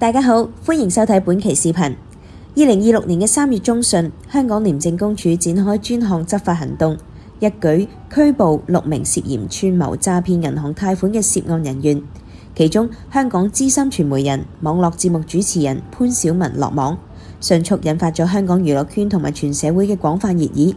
大家好，歡迎收睇本期視頻。2026年3月中旬，香港廉政公署展開專項執法行動，一舉拘捕6名涉嫌串謀詐騙銀行貸款嘅涉案人員。其中，香港資深傳媒人、網絡節目主持人潘小文落網，迅速引發咗香港娛樂圈同埋全社會嘅廣泛熱議。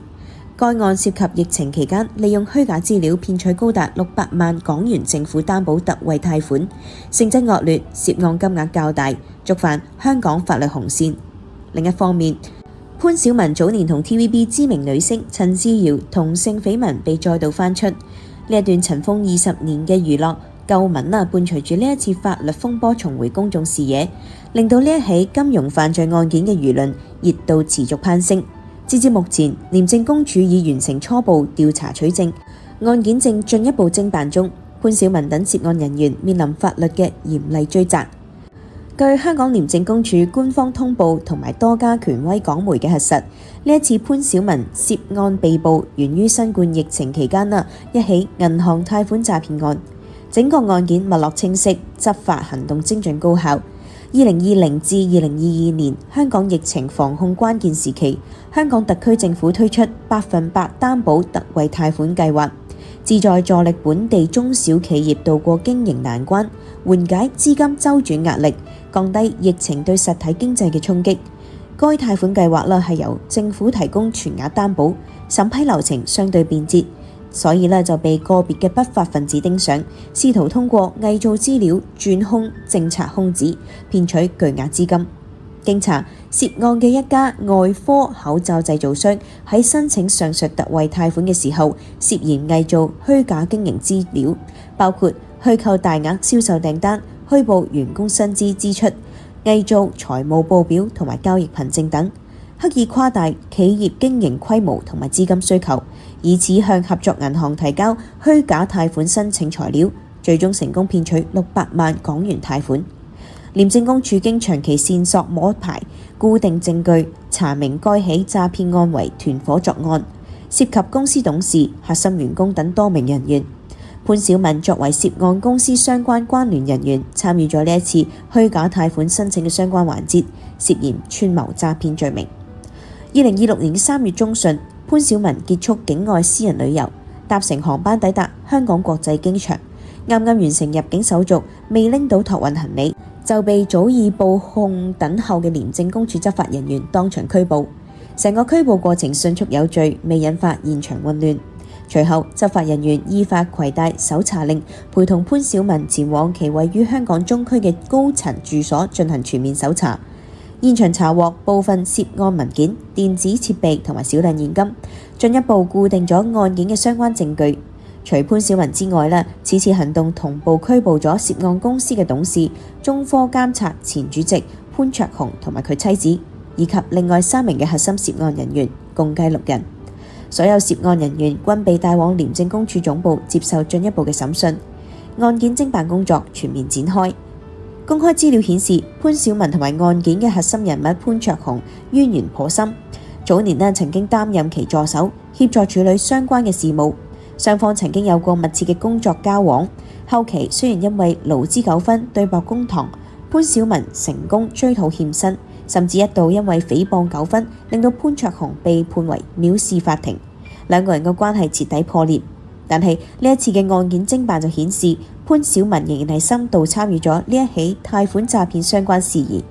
該案涉及疫情期間利用虛假資料騙取高達600萬港元政府擔保特惠貸款，性質惡劣，涉案金額較大，觸犯香港法律紅線。另一方面，潘小文早年同 TVB 知名女星陳致堯同性緋聞被再度翻出，呢一段塵封20年嘅娛樂舊聞伴隨住呢一次法律風波重回公眾視野，令到呢一起金融犯罪案件嘅輿論熱度持續攀升。截至目前，廉政公署已完成初步調查取證，案件正進一步偵辦中。潘小文等涉案人員面臨法律嘅嚴厲追責。據香港廉政公署官方通報同埋多家權威港媒嘅核實，呢一次潘小文涉案被捕源於新冠疫情期間一起銀行貸款詐騙案。整個案件脈絡清晰，執法行動精準高效。2020至2022年香港疫情防控關鍵時期，香港特區政府推出100%擔保特惠貸款計劃，旨在助力本地中小企業渡過經營難關，緩解資金周轉壓力，降低疫情對實體經濟嘅衝擊。該貸款計劃係由政府提供全額擔保，審批流程相對便捷，所以就被個別嘅不法分子盯上，試圖通過偽造資料、鑽空政策空子，騙取巨額資金。經查，涉案嘅一家外科口罩製造商喺申請上述特惠貸款嘅時候，涉嫌偽造虛假經營資料，包括虛構大額銷售訂單、虛報員工薪資支出、偽造財務報表同埋交易憑證等，刻意誇大企業經營規模同埋資金需求，以此向合作銀行提交虛假貸款申請材料，最終成功騙取600萬港元貸款。廉政公署經長期線索摸排、固定證據，查明該起詐騙案為團夥作案，涉及公司董事、核心員工等多名人員。潘小文作為涉案公司相關關聯人員，參與咗呢一次虛假貸款申請嘅相關環節，涉嫌串謀詐騙罪名。2026年3月中旬，潘小文結束境外私人旅遊，搭乘航班抵達香港國際機場，啱啱完成入境手續，未拎到託運行李，就被早已報控等候嘅廉政公署執法人員當場拘捕。成個拘捕過程迅速有序，未引發現場混亂。隨後，執法人員依法攜帶搜查令，陪同潘小文前往其位於香港中區嘅高層住所進行全面搜查。現場查獲部分涉案文件、電子設備同埋少量現金，進一步固定咗案件嘅相關證據。除潘小文之外，此次行動同步拘捕咗涉案公司嘅董事、中科監察前主席潘焯鴻同埋佢妻子，以及另外3名嘅核心涉案人員，共計6人。所有涉案人員均被帶往廉政公署總部接受進一步嘅審訊。案件偵辦工作全面展開。公開資料顯示，潘小文同埋案件嘅核心人物潘焯鴻淵源頗深，早年曾經擔任其助手，協助處理相關嘅事務。雙方曾經有過密切嘅工作交往。後期雖然因為勞資糾紛對簿公堂，潘小文成功追討欠薪，甚至一度因為誹謗糾紛，令到潘焯鴻被判為藐視法庭，兩個人嘅關係徹底破裂。但係呢一次嘅案件偵辦就顯示，潘小文仍然係深度參與咗呢一起貸款詐騙相關事宜。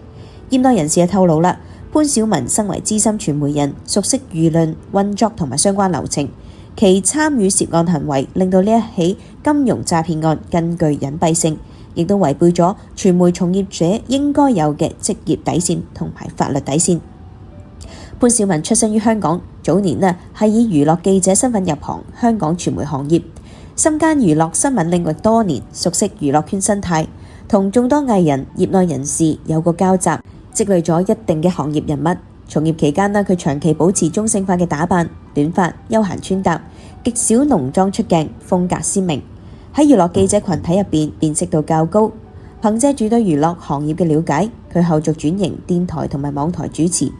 業內人士透露啦，潘小文身為資深傳媒人，熟悉輿論運作同埋相關流程。其參與涉案行為令到呢一起金融詐騙案更具隱蔽性，亦都違背咗傳媒從業者應該有嘅職業底線同埋法律底線。潘小文出身於香港，早年係以娛樂記者身份入行香港傳媒行業，深耕娛樂新聞領域多年，熟悉娛樂圈生態，同眾多藝人、業內人士有過交集，積累咗一定嘅行業人物。從業期間佢長期保持中性化嘅打扮，短髮、休閒穿搭，極少濃妝出鏡，風格鮮明。喺娛樂記者群體入邊辨識度較高。憑藉住對娛樂行業嘅了解，佢後續轉型電台同埋網台主持，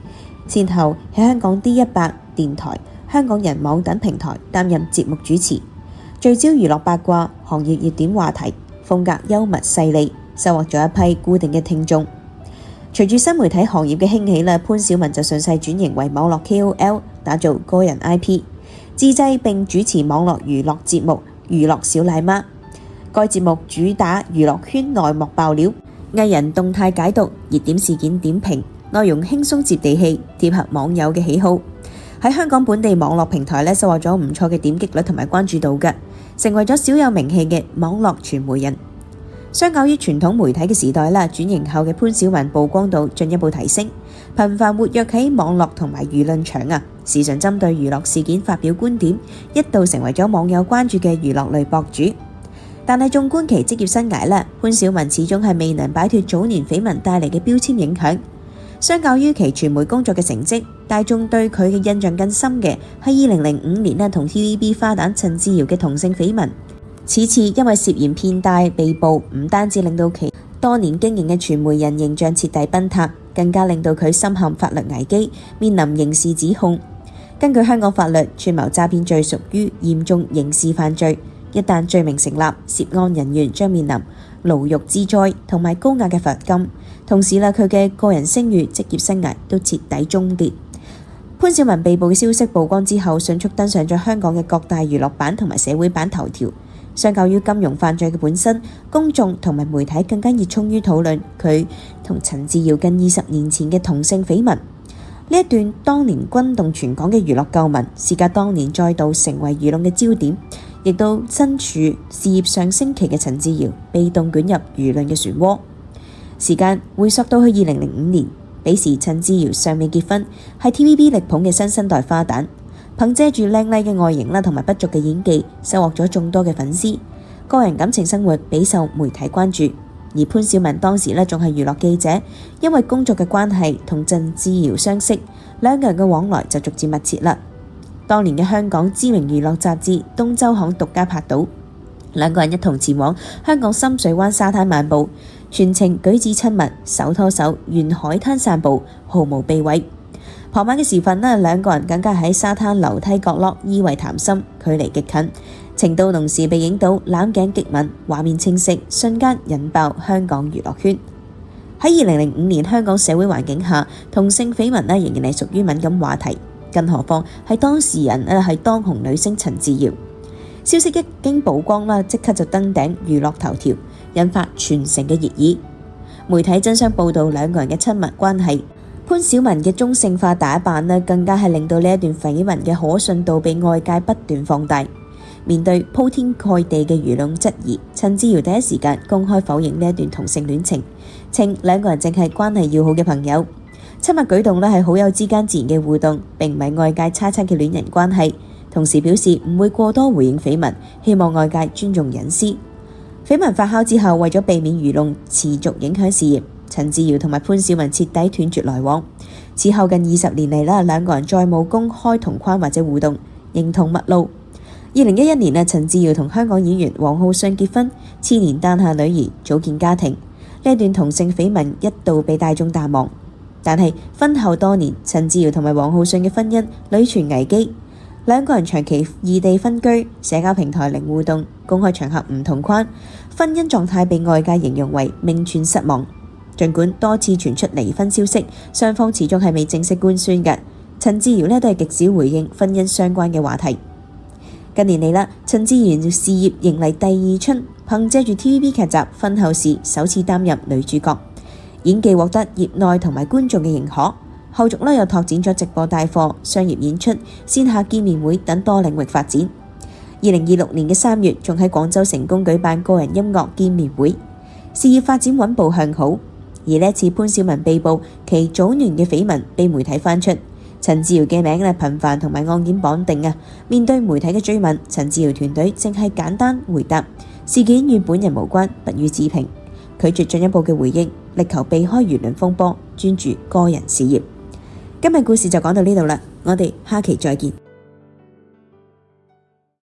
先後喺香港 D100 電台、香港人網等平台擔任節目主持，聚焦娛樂八卦、行業熱點話題，風格幽默細膩，收穫咗一批固定嘅聽眾。隨住新媒體行業嘅興起啦，潘小文就順勢轉型為網絡 KOL， 打造個人 IP， 自製並主持網絡娛樂節目《娛樂小奶媽》。該節目主打娛樂圈內幕爆料、藝人動態解讀、熱點事件點評，內容輕鬆接地氣，貼合網友嘅喜好。喺香港本地網絡平台收穫咗唔錯嘅點擊率同埋關注度嘅，成為咗小有名氣嘅網絡傳媒人。相較於傳統媒體嘅時代轉型後嘅潘小文曝光度進一步提升，頻繁活躍喺網絡同埋輿論場時常針對娛樂事件發表觀點，一度成為咗網友關注嘅娛樂類博主。但係縱觀其職業生涯潘小文始終係未能擺脫早年緋聞帶嚟嘅標籤影響。相較於其傳媒工作嘅成績，大眾對佢嘅印象更深嘅係2005年同 TVB 花旦陳自瑤嘅同性緋聞。此次因為涉嫌騙貸被捕，唔單止令到其多年經營嘅傳媒人形象徹底崩塌，更加令到佢深陷法律危機，面臨刑事指控。根據香港法律，串謀詐騙罪屬於嚴重刑事犯罪，一旦罪名成立，涉案人員將面臨牢獄之災同埋高額嘅罰金。同時佢嘅個人聲譽、職業生涯都徹底終結。潘小文被捕嘅消息曝光之後，迅速登上咗香港嘅各大娛樂版同埋社會版頭條。相較於金融犯罪嘅本身，公眾同埋媒體更加熱衷於討論佢同陳自瑤近20年前嘅同性緋聞。呢一段當年轟動全港嘅娛樂舊聞，事隔當年再度成為輿論嘅焦點，亦都身處事業上升期嘅陳自瑤被動捲入輿論嘅漩渦。時間回溯到去2005年，彼時陳自瑤尚未結婚，係 TVB 力捧嘅新生代花旦。憑借住靚麗嘅外形同埋不俗嘅演技，收穫咗眾多嘅粉絲。個人感情生活備受媒體關注，而潘小文當時仲係娛樂記者，因為工作嘅關係同陳自瑤相識，兩個人嘅往來就逐漸密切啦。當年嘅香港知名娛樂雜誌《東周刊》獨家拍到，兩個人一同前往香港深水灣沙灘漫步，全程舉止親密，手拖手沿海灘散步，毫無避諱。傍晚嘅時分兩個人更加喺沙灘樓梯角落依偎談心，距離極近，情到濃時被影到攬頸激吻，畫面清晰，瞬間引爆香港娛樂圈。喺2005年香港社會環境下，同性緋聞仍然係屬於敏感話題，更何況係當事人係當紅女星陳自瑤。消息一經曝光即刻就登頂娛樂頭條，引發全城嘅熱議。媒體爭相報導兩個人嘅親密關係。潘小文嘅中性化打扮更加係令到呢一段緋聞嘅可信度被外界不斷放大。面對鋪天蓋地嘅輿論質疑，陳自瑤第一時間公開否認呢一段同性戀情，稱兩個人淨係關係要好嘅朋友。親密舉動係好友之間自然嘅互動，並唔係外界猜測嘅戀人關係。同時表示唔會過多回應緋聞，希望外界尊重隱私。緋聞發酵之後，為咗避免輿論持續影響事業，陳自瑤同埋潘小文徹底斷絕來往。此後近20年嚟兩個人再冇公開同框或者互動，形同陌路。2011年陳自瑤同香港演員王浩信結婚，次年誕下女兒，組建家庭。呢段同性緋聞一度被大眾淡忘，但係婚後多年，陳自瑤同埋王浩信嘅婚姻屢傳危機。兩個人長期異地分居，社交平台零互動，公開場合唔同框，婚姻狀態被外界形容為名存實亡。儘管多次傳出離婚消息，雙方始終係未正式官宣嘅。陳自瑤都係極少回應婚姻相關嘅話題。近年嚟陳自瑤事業迎嚟第二春，憑借住 TVB 劇集《婚後事》首次擔任女主角，演技獲得業內同埋觀眾嘅認可。後續又拓展咗直播帶貨、商業演出、線下見面會等多領域發展。2026年嘅3月，仲喺廣州成功舉辦個人音樂見面會，事業發展穩步向好。而呢次潘小文被捕，其早年嘅緋聞被媒體翻出，陳自瑤嘅名頻繁同埋案件綁定。面對媒體嘅追問，陳自瑤團隊淨係簡單回答事件與本人無關，不予置評，拒絕進一步嘅回應，力求避開輿論風波，專注個人事業。今日故事就講到呢度啦，我哋下期再見。